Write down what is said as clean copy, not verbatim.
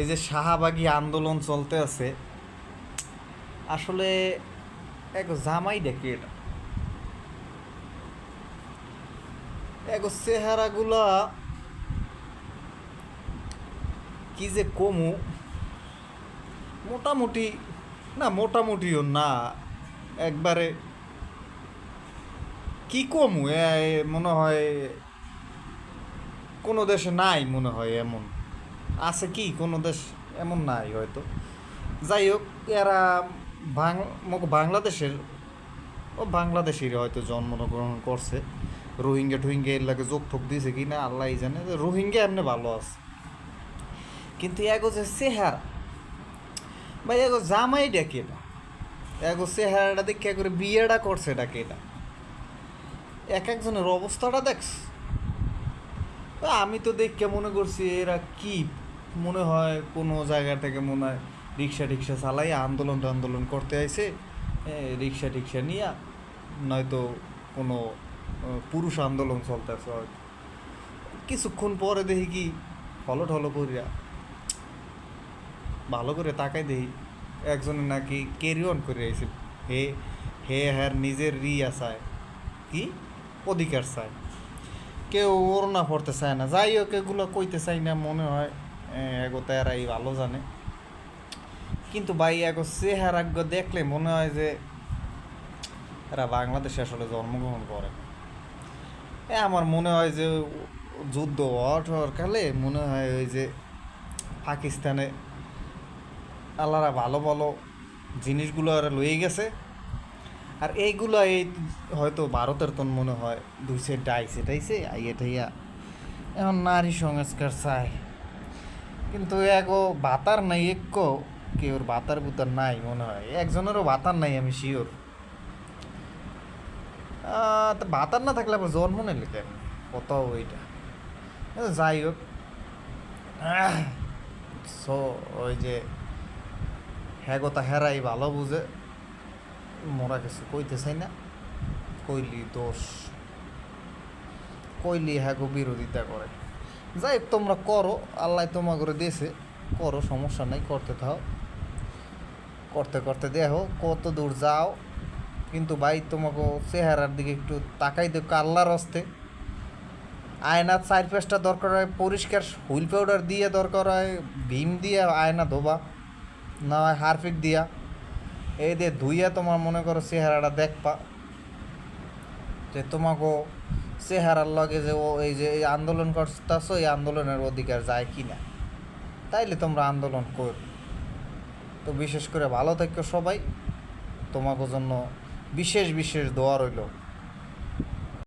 এই যে শাহবাগী আন্দোলন চলতে আছে, আসলে এক জামাই দেখে এটা এক চেহারাগুলা কি যে কমু, মোটামুটি না, মোটামুটিও না, একবারে কি কমু মনে হয় কোনো দেশে নাই, মনে হয় এমন আছে কি কোনো দেশ এমন নাই হয়তো। যাই হোক, এরা বাংলাদেশের বাংলাদেশের হয়তো জন্মগ্রহণ করছে। রোহিঙ্গা টোহিঙ্গা এর লাগে যোগ ঠোক দিয়েছে কি না আল্লাহ জানে, যে রোহিঙ্গা এমনি ভালো আছে, কিন্তু এগো যে চেহারা ভাই, এগো জামাই ডাকে না, এগো চেহারাটা দেখে করে বিয়েটা করছে ডাকে এটা, এক একজনের অবস্থাটা দেখছ। আমি তো দেখে মনে করছি এরা কি মনে হয় কোনো জায়গা থেকে মনে হয় রিক্সা টিক্সা চালাই আন্দোলন টান্দোলন করতে আইছে, রিক্সা টিক্সা নিয়ে, নয়তো কোনো পুরুষ আন্দোলন চলতেছে হয়তো। কিছুক্ষণ পরে দেখি কি হলো ঠলো করিয়া ভালো করে তাকাই দেখি একজনে নাকি ক্যারি অন করে আইছে। হে হে হ্যার নিজের রিয়া চায়, কি অধিকার চায়, কেউ ওড়না পড়তে চায় না। যাই হোক, এগুলো কইতে চাই না, মনে হয় এগোতে এরাই ভালো জানে। কিন্তু ভাই এগো চেহারাগ্য দেখলে মনে হয় যে এরা বাংলাদেশে আসলে জন্মগ্রহণ করে। আমার মনে হয় যে যুদ্ধ হওয়ার কালে মনে হয় ওই যে পাকিস্তানে আল্লাহরা ভালো ভালো জিনিসগুলো আর লয়ে গেছে, আর এইগুলো এই হয়তো ভারতের তো মনে হয় দুই সাইড ডাইছে টাইছে আইয়া ঠাইয়া এখন নারী সংস্কার চায়। কিন্তু এগো ভাতার নাই, কেউর ভাতার ভুতার নাই, মনে হয় একজনেরও ভাতার নাই, আমি শিওর। তা ভাতার না থাকলে আবার জন্ম নিলে কেন, কত ওইটা। যাই হোক, সো ওই যে হ্যাগোতা হেরাই ভালো বুঝে, মোরা কিছু কইতে চাই না, কইলি দোষ, কইলি হ্যাগো বিরোধিতা করে। যাই হোক, তোমরা করো, আল্লাহ তোমা করে দিয়েছে, করো, সমস্যা নাই, করতে থাও, করতে করতে দেখো কত দূর যাও। কিন্তু ভাই তোমাকে চেহারার দিকে একটু তাকাই দেখো আল্লাহর হস্তে। আয়না চার পাঁচটা দরকার হয় পরিষ্কার, হুইল পাউডার দিয়ে দরকার হয়, ভীম দিয়ে আয়না ধোবা, না হয় হারপিক দিয়া, এই দিয়ে ধুইয়া তোমার মনে করো চেহারাটা দেখবা যে তোমাকে চেহারার লগে যে ও এই যে এই আন্দোলন করতেছো, এই আন্দোলনের অধিকার যায় কি না, তাইলে তোমরা আন্দোলন কর। তো বিশেষ করে ভালো থেকো সবাই, তোমাকে জন্য বিশেষ বিশেষ দোয়া রইল।